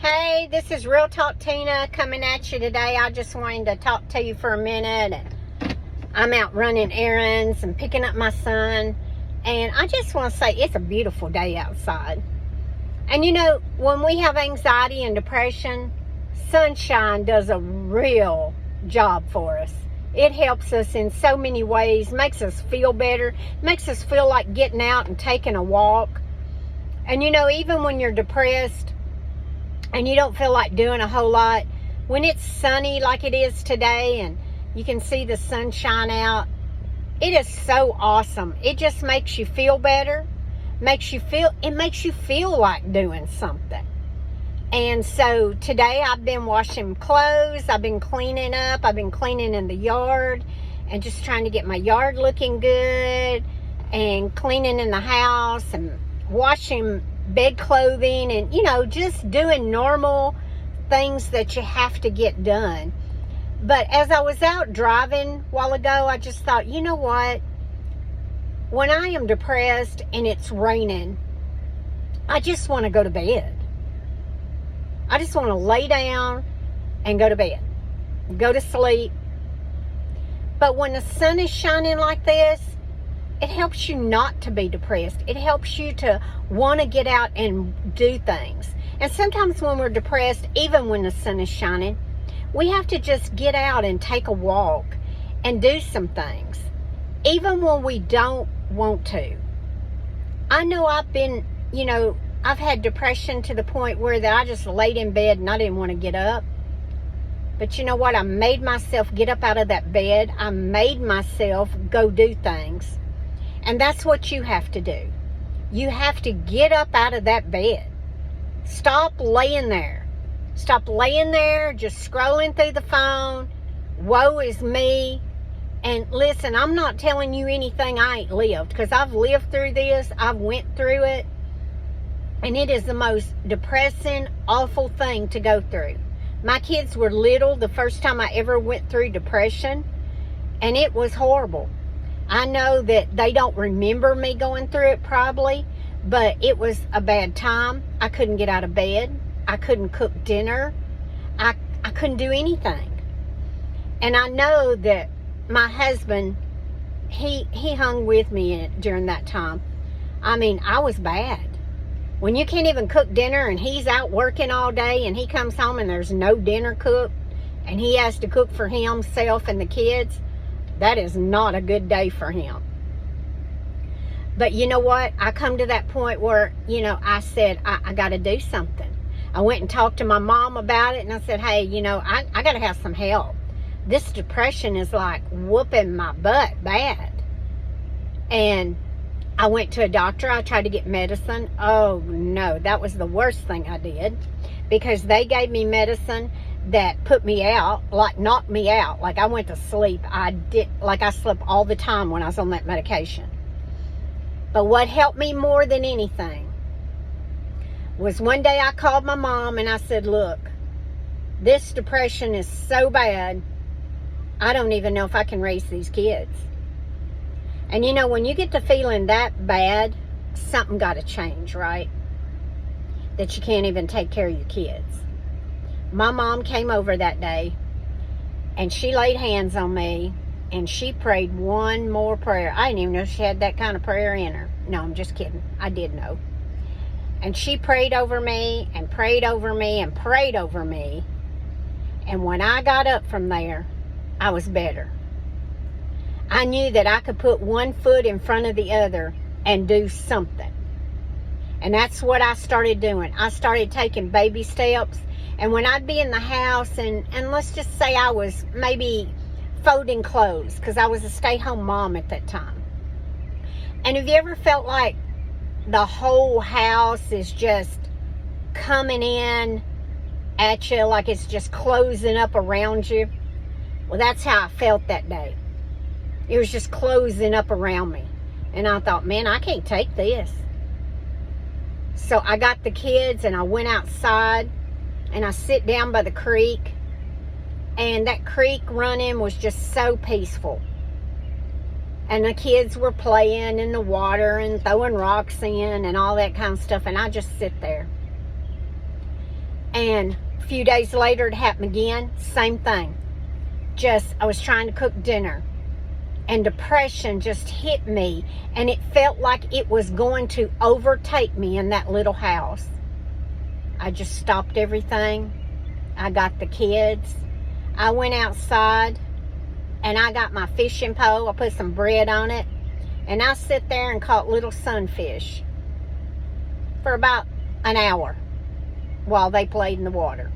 Hey, this is Real Talk Tina coming at you today. I just wanted to talk to you for a minute. And I'm out running errands and picking up my son. And I just want to say it's a beautiful day outside. And you know, when we have anxiety and depression, sunshine does a real job for us. It helps us in so many ways, makes us feel better, makes us feel like getting out and taking a walk. And you know, even when you're depressed, and you don't feel like doing a whole lot, when it's sunny like it is today and you can see the sunshine out, it is so awesome. It just makes you feel better, it makes you feel like doing something. And so today I've been washing clothes, I've been cleaning up, I've been cleaning in the yard and just trying to get my yard looking good and cleaning in the house and washing bed clothing and, you know, just doing normal things that you have to get done. But as I was out driving a while ago, I just thought, you know what? When I am depressed and it's raining, I just want to go to bed. I just want to lay down and go to bed, go to sleep. But when the sun is shining like this, it helps you not to be depressed. It helps you to want to get out and do things. And sometimes when we're depressed, even when the sun is shining, we have to just get out and take a walk and do some things, even when we don't want to. I know I've been, you know, I've had depression to the point where that I just laid in bed and I didn't want to get up. But you know what? I made myself get up out of that bed. I made myself go do things. And that's what you have to do. You have to get up out of that bed. Stop laying there. Stop laying there just scrolling through the phone. Woe is me. And listen, I'm not telling you anything I ain't lived, because I've lived through this. I've went through it. And it is the most depressing, awful thing to go through. My kids were little the first time I ever went through depression. And it was horrible. I know that they don't remember me going through it probably, but it was a bad time. I couldn't get out of bed. I couldn't cook dinner. I couldn't do anything. And I know that my husband, he hung with me during that time. I mean, I was bad. When you can't even cook dinner and he's out working all day and he comes home and there's no dinner cooked and he has to cook for himself and the kids, that is not a good day for him. But you know what? I come to that point where, you know, I said, I got to do something. I went and talked to my mom about it, and I said, hey, you know, I got to have some help. This depression is like whooping my butt bad. And I went to a doctor. I tried to get medicine. Oh, no, that was the worst thing I did, because they gave me medicine that put me out, like knocked me out. Like I went to sleep. I slept all the time when I was on that medication. But what helped me more than anything was one day I called my mom and I said, look, this depression is so bad, I don't even know if I can raise these kids. And you know, when you get to feeling that bad, something got to change, right? That you can't even take care of your kids. My mom came over that day and she laid hands on me and she prayed one more prayer. I didn't even know she had that kind of prayer in her. No, I'm just kidding. I did know. And she prayed over me and prayed over me and prayed over me. And when I got up from there, I was better. I knew that I could put one foot in front of the other and do something. And that's what I started doing. I started taking baby steps. And when I'd be in the house and let's just say I was maybe folding clothes, because I was a stay-home mom at that time. And have you ever felt like the whole house is just coming in at you, like it's just closing up around you? Well, that's how I felt that day. It was just closing up around me. And I thought, man, I can't take this. So I got the kids and I went outside and I sit down by the creek, and that creek running was just so peaceful. And the kids were playing in the water and throwing rocks in and all that kind of stuff, and I just sit there. And a few days later, it happened again. Same thing. I was trying to cook dinner, and depression just hit me, and it felt like it was going to overtake me in that little house. I just stopped everything. I got the kids. I went outside, and I got my fishing pole. I put some bread on it, and I sit there and caught little sunfish for about an hour while they played in the water.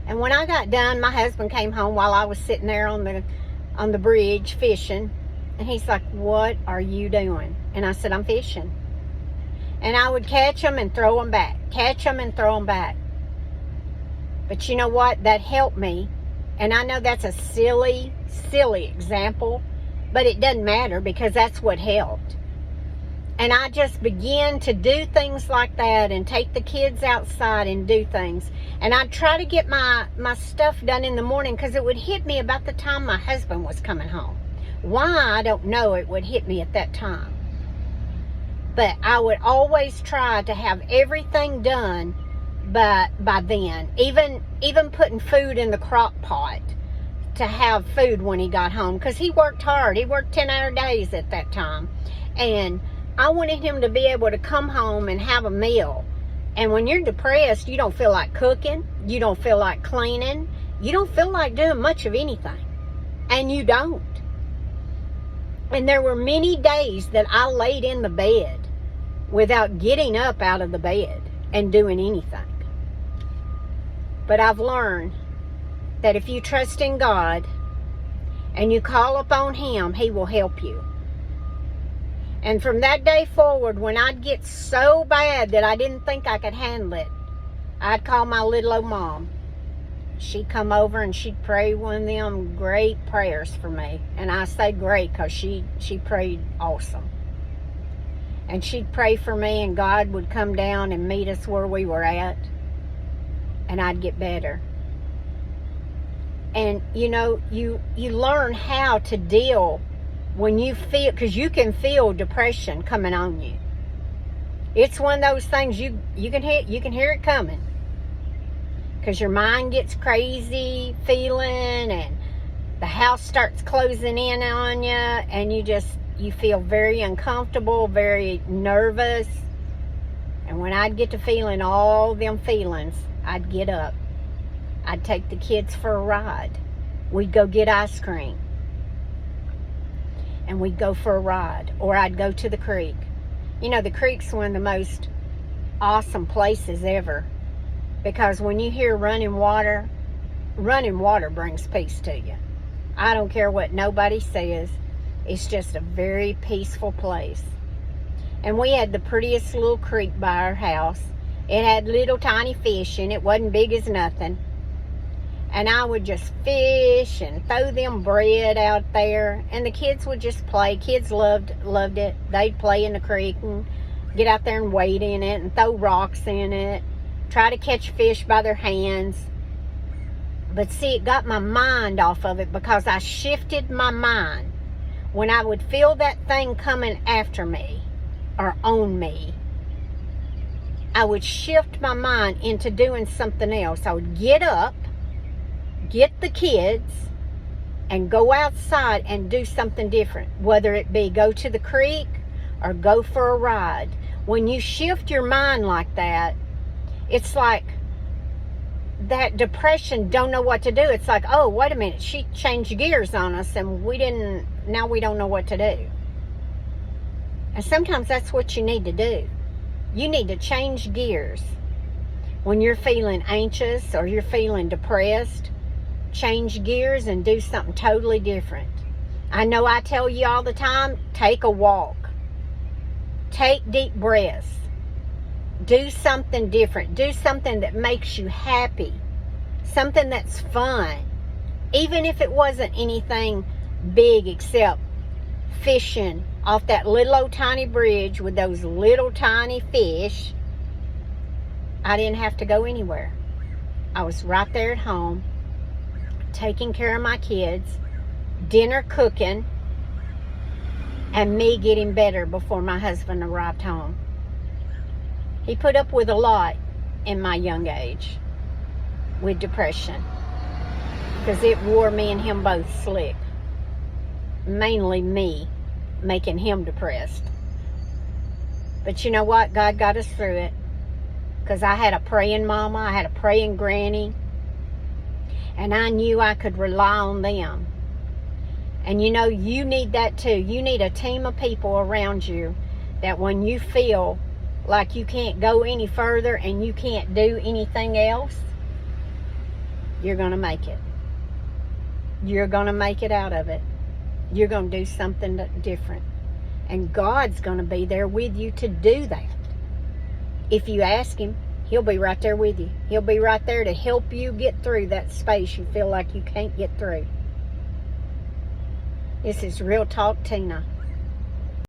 And when I got done, my husband came home while I was sitting there on the bridge fishing, and he's like, "What are you doing?" And I said, "I'm fishing." And I would catch them and throw them back, catch them and throw them back. But you know what? That helped me. And I know that's a silly example, but it doesn't matter because that's what helped. And I just began to do things like that and take the kids outside and do things. And I'd try to get my stuff done in the morning because it would hit me about the time my husband was coming home. Why, I don't know, it would hit me at that time. But I would always try to have everything done by then. Even putting food in the crock pot to have food when he got home. Because he worked hard. He worked 10-hour days at that time. And I wanted him to be able to come home and have a meal. And when you're depressed, you don't feel like cooking. You don't feel like cleaning. You don't feel like doing much of anything. And you don't. And there were many days that I laid in the bed without getting up out of the bed and doing anything. But I've learned that if you trust in God and you call upon Him, He will help you. And from that day forward, when I'd get so bad that I didn't think I could handle it, I'd call my little old mom. She'd come over and she'd pray one of them great prayers for me. And I say great because she prayed awesome. And she'd pray for me, and God would come down and meet us where we were at. And I'd get better. And, you know, you learn how to deal when you feel, because you can feel depression coming on you. It's one of those things you can hear it coming. Because your mind gets crazy feeling, and the house starts closing in on you, and you feel very uncomfortable, very nervous. And when I'd get to feeling all them feelings, I'd get up. I'd take the kids for a ride. We'd go get ice cream. And we'd go for a ride. Or I'd go to the creek. You know, the creek's one of the most awesome places ever. Because when you hear running water brings peace to you. I don't care what nobody says. It's just a very peaceful place. And we had the prettiest little creek by our house. It had little tiny fish in it. It wasn't big as nothing. And I would just fish and throw them bread out there. And the kids would just play. Kids loved it. They'd play in the creek and get out there and wade in it and throw rocks in it. Try to catch fish by their hands. But see, it got my mind off of it because I shifted my mind. When I would feel that thing coming after me or on me, I would shift my mind into doing something else. I would get up, get the kids, and go outside and do something different. Whether it be go to the creek or go for a ride. When you shift your mind like that, it's like that depression don't know what to do. It's like, oh, wait a minute, she changed gears on us and now we don't know what to do. And sometimes that's what you need to do. You need to change gears. When you're feeling anxious or you're feeling depressed, change gears and do something totally different. I know I tell you all the time, take a walk. Take deep breaths. Do something different. Do something that makes you happy. Something that's fun. Even if it wasn't anything big except fishing off that little old tiny bridge with those little tiny fish. I didn't have to go anywhere. I was right there at home, taking care of my kids, dinner cooking, and me getting better before my husband arrived home. He put up with a lot, in my young age with depression, because it wore me and him both slick. Mainly me, making him depressed. But you know what? God got us through it, because I had a praying mama, I had a praying granny, and I knew I could rely on them. And you know, you need that too. You need a team of people around you that when you feel like you can't go any further and you can't do anything else, you're going to make it. You're going to make it out of it. You're going to do something different. And God's going to be there with you to do that. If you ask Him, He'll be right there with you. He'll be right there to help you get through that space you feel like you can't get through. This is Real Talk Tina.